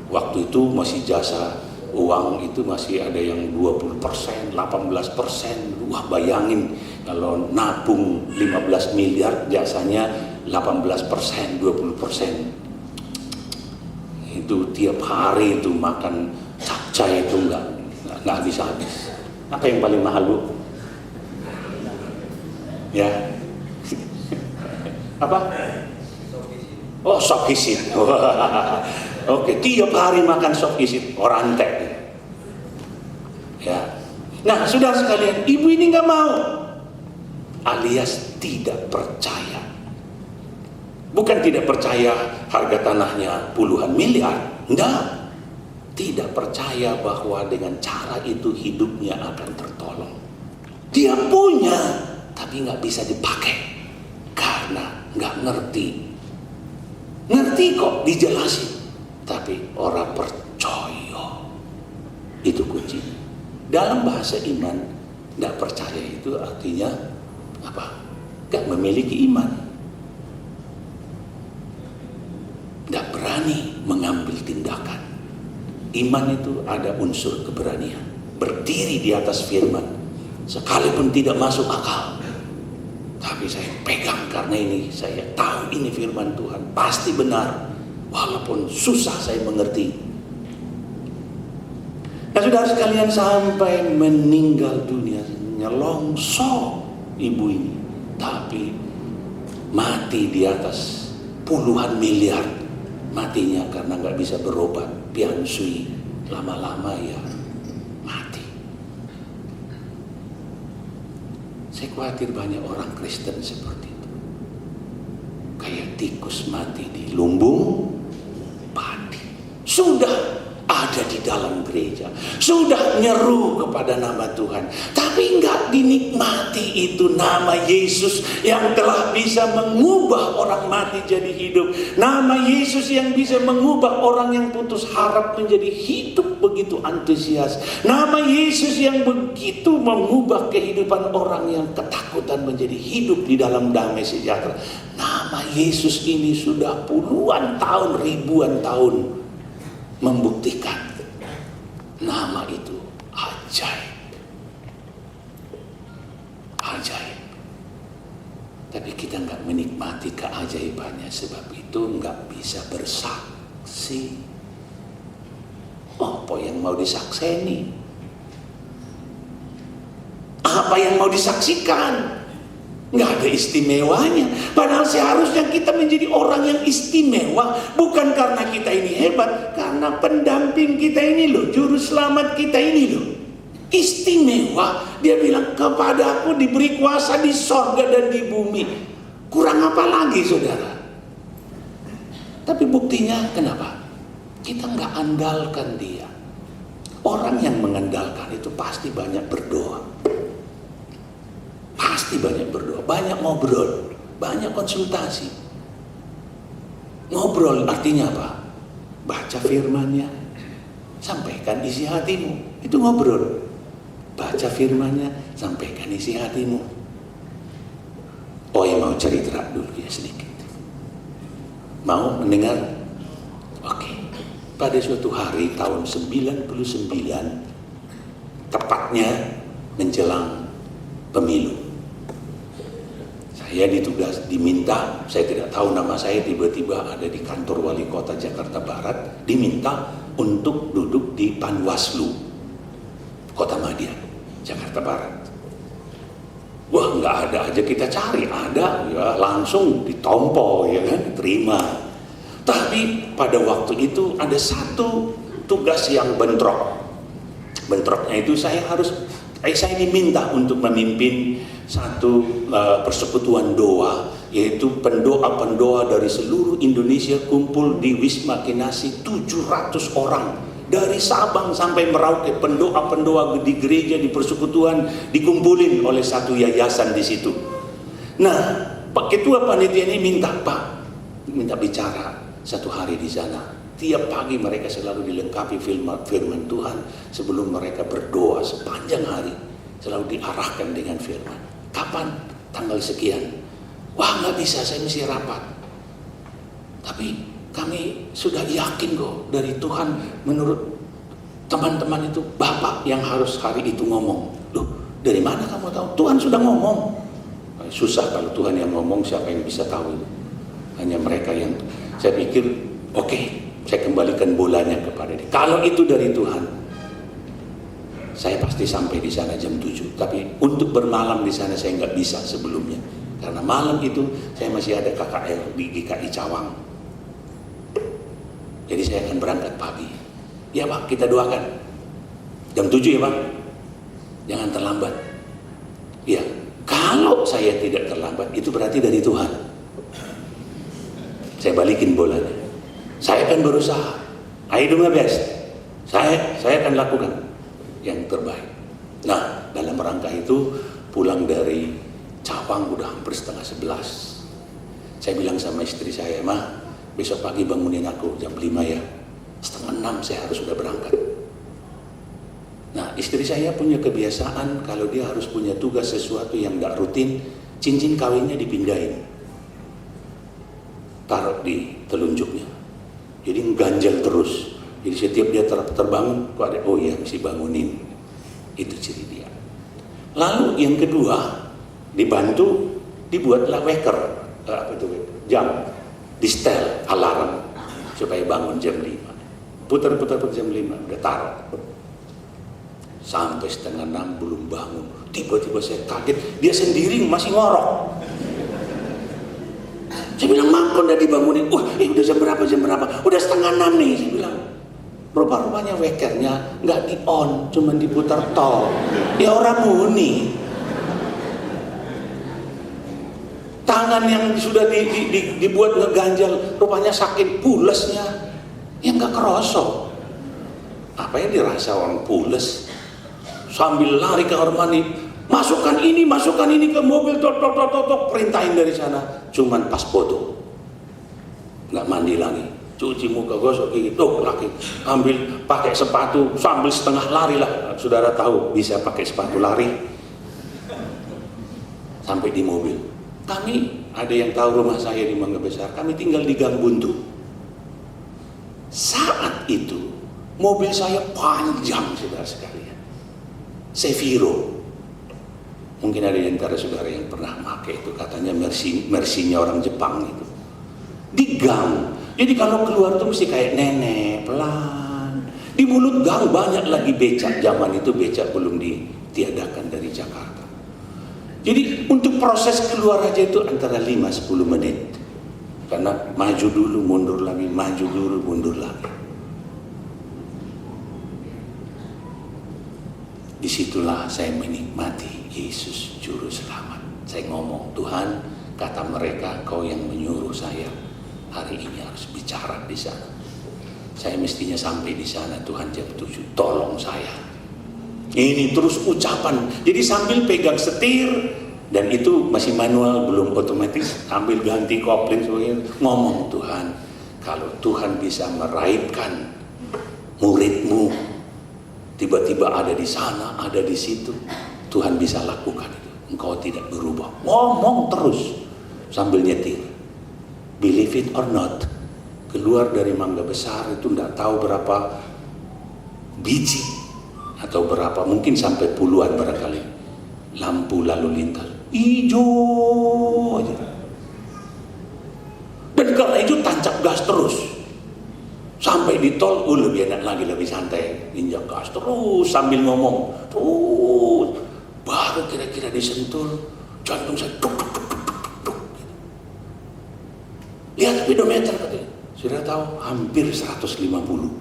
Waktu itu masih jasa uang itu masih ada yang 20%, 18%. Wah, bayangin kalau nabung 15 miliar jasanya 18%, 20%. Itu tiap hari itu makan capcay itu nggak habis-habis. Apa yang paling mahal, Bu? Ya. Apa? Oh, sop isit. Oke, tiap hari makan sop isit orang teh. Ya. Nah, saudara sekalian, ibu ini nggak mau, alias tidak percaya. Bukan tidak percaya harga tanahnya puluhan miliar, enggak. Tidak percaya bahwa dengan cara itu hidupnya akan tertolong. Dia punya, tapi nggak bisa dipakai karena nggak ngerti. Ngerti kok dijelasin, tapi orang percaya. Itu kunci. Dalam bahasa iman, nggak percaya itu artinya apa? Nggak memiliki iman, nggak berani mengambil tindakan. Iman itu ada unsur keberanian, berdiri di atas firman, sekalipun tidak masuk akal. Tapi saya pegang karena ini saya tahu ini firman Tuhan pasti benar, walaupun susah saya mengerti. Nah, saudara sekalian, sampai meninggal dunia, nyelongso ibu ini, tapi mati di atas puluhan miliar. Matinya karena nggak bisa berobat, piansui, lama-lama ya mati. Saya khawatir banyak orang Kristen seperti itu, kayak tikus mati di lumbung padi. Sudah ada di dalam gereja, sudah nyeru kepada nama Tuhan, tapi nggak dinikmati itu nama Yesus yang telah bisa mengubah orang mati jadi hidup. Nama Yesus yang bisa mengubah orang yang putus harap menjadi hidup begitu antusias. Nama Yesus yang begitu mengubah kehidupan orang yang ketakutan menjadi hidup di dalam damai sejahtera. Nama Yesus ini sudah puluhan tahun, ribuan tahun membuktikan nama itu ajaib. Ajaib. Tapi kita nggak menikmati keajaibannya, sebab itu nggak bisa bersaksi. Apa yang mau disakseni? Apa yang mau disaksikan? Nggak ada istimewanya. Padahal seharusnya kita menjadi orang yang istimewa, bukan karena kita ini hebat, karena pendamping kita ini loh, juru selamat kita ini loh istimewa. Dia bilang, kepadaku diberi kuasa di sorga dan di bumi. Kurang apa lagi, saudara? Tapi buktinya kenapa? Kita nggak andalkan dia. Orang yang mengandalkan itu pasti banyak berdoa. Pasti banyak berdoa, banyak ngobrol, banyak konsultasi. Ngobrol artinya apa? Baca firman-Nya, sampaikan isi hatimu. Itu ngobrol. Baca firman-Nya, sampaikan isi hatimu. Oh, yang mau cerita dulu ya sedikit. Mau mendengar? Oke. Pada suatu hari tahun 99, tepatnya menjelang pemilu, saya diminta, saya tidak tahu nama saya, tiba-tiba ada di kantor wali kota Jakarta Barat, diminta untuk duduk di Panwaslu Kota Madya, Jakarta Barat. Wah, nggak ada aja kita cari, ada ya langsung ditompo ya kan, terima. Tapi pada waktu itu ada satu tugas yang bentrok. Bentroknya itu saya diminta untuk memimpin satu persekutuan doa, yaitu pendoa-pendoa dari seluruh Indonesia kumpul di Wisma Kinasi, 700 orang dari Sabang sampai Merauke. Pendoa-pendoa di gereja, di persekutuan dikumpulin oleh satu yayasan di situ. Nah, Pak Ketua Panitia ini minta bicara satu hari di sana. Tiap pagi mereka selalu dilengkapi firman Tuhan. Sebelum mereka berdoa sepanjang hari, selalu diarahkan dengan firman. Kapan? Tanggal sekian. Wah, nggak bisa, saya mesti rapat. Tapi kami sudah yakin kok dari Tuhan. Menurut teman-teman itu Bapak yang harus hari itu ngomong. Loh, dari mana kamu tahu? Tuhan sudah ngomong. Susah kalau Tuhan yang ngomong, siapa yang bisa tahu itu? Hanya mereka yang, saya pikir oke, saya kembalikan bolanya kepada dia. Kalau itu dari Tuhan, saya pasti sampai di sana jam 7. Tapi untuk bermalam di sana saya nggak bisa sebelumnya. Karena malam itu saya masih ada KKL di GKI Cawang. Jadi saya akan berangkat pagi. Ya Pak, kita doakan. Jam 7 ya Pak. Jangan terlambat. Ya, kalau saya tidak terlambat, itu berarti dari Tuhan. Saya balikin bolanya. Saya akan berusaha. I do my best. Saya akan lakukan yang terbaik. Nah, dalam rangka itu pulang dari Cawang udah hampir setengah 11. Saya bilang sama istri saya, "Ma, besok pagi bangunin aku jam 5 ya. Setengah 6 saya harus sudah berangkat." Nah, istri saya punya kebiasaan kalau dia harus punya tugas sesuatu yang gak rutin, cincin kawinnya dipindahin, taruh di telunjuknya. Jadi ganjel terus. Jadi setiap dia terbangun, oh iya mesti bangunin. Itu ciri dia. Lalu yang kedua, dibantu dibuatlah wecker, jam, di setel alarm supaya bangun jam 5. Putar-putar jam 5 udah taruh. Sampai setengah 6 belum bangun. Tiba-tiba saya kaget, dia sendiri masih ngorok. Saya bilang, "Mak, kok udah dibangunin?" "Wah, udah jam berapa? Udah setengah 6 nih," saya bilang. Rupa-rupanya wekernya nggak di on, cuma diputar tol. Ya orang muni. Tangan yang sudah dibuat ngeganjal, rupanya sakit pulesnya. Ya nggak kerosok. Apa yang dirasa orang pules? Sambil lari ke kamar mandi, masukkan ini ke mobil, tok, perintahin dari sana. Cuman pas foto, nggak mandi lagi, cuci muka, gosok gigi, laki ambil pakai sepatu sambil setengah lari lah. Saudara tahu bisa pakai sepatu lari. Sampai di mobil, kami ada yang tahu rumah saya di Mangga Besar, kami tinggal di Gang Buntu. Saat itu mobil saya panjang, saudara sekalian, Seviro. Mungkin ada di antara saudara yang pernah pakai itu, katanya Mercy-nya orang Jepang itu. Di gang. Jadi kalau keluar tuh mesti kayak nenek, pelan. Di mulut gang banyak lagi becak. Zaman itu becak belum ditiadakan dari Jakarta. Jadi untuk proses keluar aja itu antara 5-10 menit. Karena maju dulu, mundur lagi, maju dulu, mundur lagi. Disitulah saya menikmati Yesus Juru Selamat. Saya ngomong, "Tuhan, kata mereka, Kau yang menyuruh saya hari ini harus bicara di sana. Saya mestinya sampai di sana, Tuhan, jam 7. Tolong saya." Ini terus ucapan. Jadi sambil pegang setir, dan itu masih manual, belum otomatis, ambil ganti kopling sebagainya, ngomong, "Tuhan, kalau Tuhan bisa meraihkan murid-Mu, tiba-tiba ada di sana, ada di situ, Tuhan bisa lakukan itu. Engkau tidak berubah." Ngomong terus sambil nyetir. Believe it or not, keluar dari Mangga Besar itu tidak tahu berapa biji atau berapa, mungkin sampai puluhan barangkali, lampu lalu lintas hijau aja. Dan karena itu tancap gas terus. Sampai di tol, lebih enak lagi, lebih santai, injak gas terus sambil ngomong terus. Baru kira-kira disentul, jantung saya duk. Lihat speedometer katanya, sudah tahu hampir 150.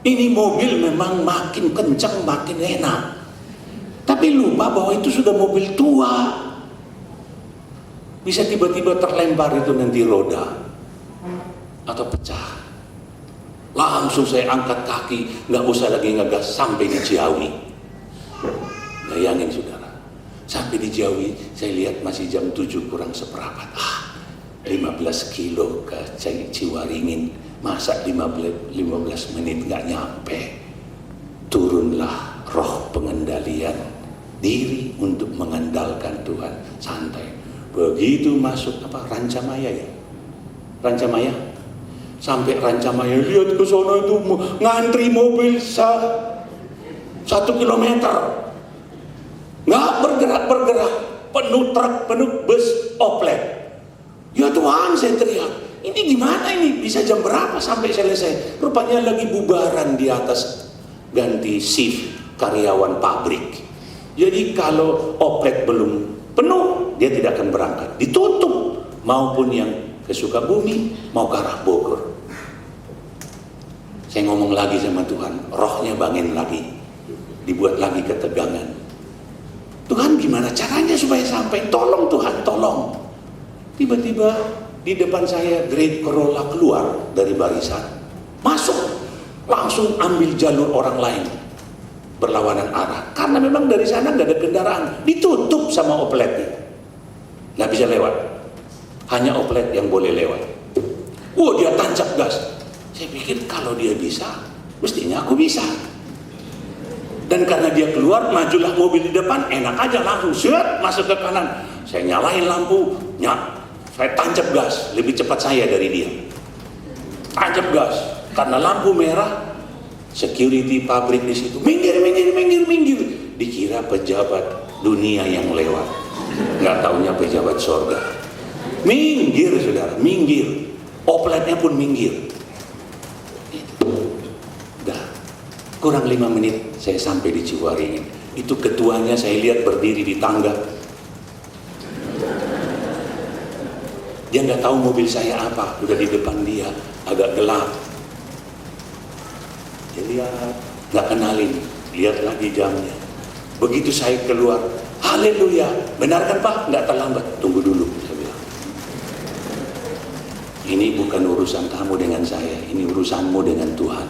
Ini mobil memang makin kencang makin enak, tapi lupa bahwa itu sudah mobil tua. Bisa tiba-tiba terlempar itu nanti roda atau pecah. Langsung saya angkat kaki, nggak usah lagi ngegas, sampai di Ciawi. Bayangin saudara, sampai di Ciawi saya lihat masih jam 7 kurang seperempat. 15 kilo ke Ciwaringin, masa 15 menit nggak nyampe. Turunlah roh pengendalian diri untuk mengandalkan Tuhan. Santai. Begitu masuk Rancamaya ya, Rancamaya. Sampai Rancamaya, lihat ke sana itu ngantri mobil 1 kilometer, nggak bergerak, penuh truk, penuh bus oplet. Ya Tuhan, saya teriak, ini gimana ini? Bisa jam berapa sampai selesai? Rupanya lagi bubaran di atas, ganti shift karyawan pabrik. Jadi kalau oplet belum penuh, dia tidak akan berangkat, ditutup. Maupun yang ke Sukabumi, mau ke arah Bogor. Saya ngomong lagi sama Tuhan, rohnya bangin lagi, dibuat lagi ketegangan. Tuhan, gimana caranya supaya sampai? Tolong Tuhan, tolong. Tiba-tiba di depan saya Great Corolla keluar dari barisan, masuk, langsung ambil jalur orang lain, berlawanan arah. Karena memang dari sana nggak ada kendaraan, ditutup sama opletnya, nggak bisa lewat. Hanya oplet yang boleh lewat. Dia tancap gas. Saya pikir kalau dia bisa, mestinya aku bisa. Dan karena dia keluar, majulah mobil di depan, enak aja langsung set masuk ke kanan. Saya nyalain lampu, saya tancap gas, lebih cepat saya dari dia. Tancap gas, karena lampu merah, security pabrik di situ, minggir. Dikira pejabat dunia yang lewat, nggak taunya pejabat sorga. Minggir saudara, minggir. Opletnya pun minggir. Dah, kurang 5 menit saya sampai di Ciwaringin. Itu ketuanya saya lihat berdiri di tangga. Dia nggak tahu mobil saya apa, udah di depan dia, agak gelap. Dia lihat, nggak kenalin, lihat lagi jamnya. Begitu saya keluar, haleluya, benar kan Pak? Nggak terlambat, tunggu dulu. Ini bukan urusan kamu dengan saya, ini urusanmu dengan Tuhan.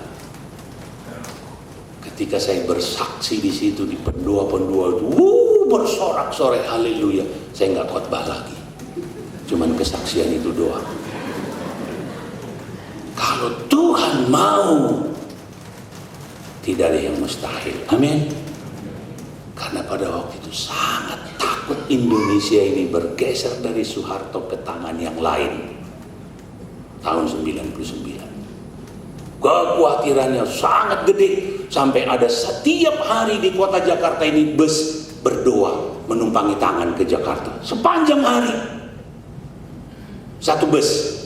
Ketika saya bersaksi di situ di pendua-pendua itu, bersorak-sorai haleluya, saya nggak khotbah lagi, cuman kesaksian itu doang. Kalau Tuhan mau, tidak ada yang mustahil. Amin. Karena pada waktu itu sangat takut Indonesia ini bergeser dari Soeharto ke tangan yang lain. Tahun 99. Kekhawatirannya sangat gede, sampai ada setiap hari di kota Jakarta ini bus berdoa menumpangi tangan ke Jakarta sepanjang hari. Satu bus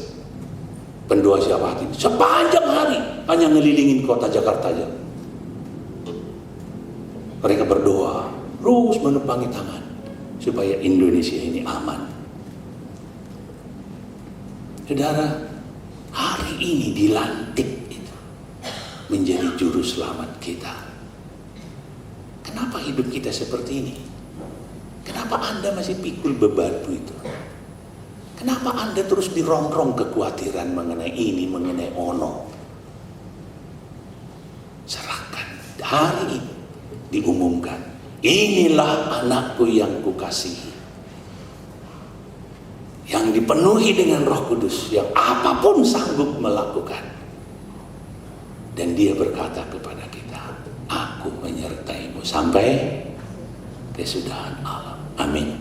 pendoa siapa hati sepanjang hari, hanya ngelilingin kota Jakarta aja. Mereka berdoa terus menumpangi tangan supaya Indonesia ini aman. Saudara, hari ini dilantik itu menjadi juru selamat kita. Kenapa hidup kita seperti ini? Kenapa Anda masih pikul bebatu itu? Kenapa Anda terus dirongrong kekhawatiran mengenai ini, mengenai ono? Serahkan. Hari ini diumumkan, inilah anakku yang kukasihi, yang dipenuhi dengan Roh Kudus, yang apapun sanggup melakukan. Dan dia berkata kepada kita, aku menyertaimu sampai kesudahan alam. Amin.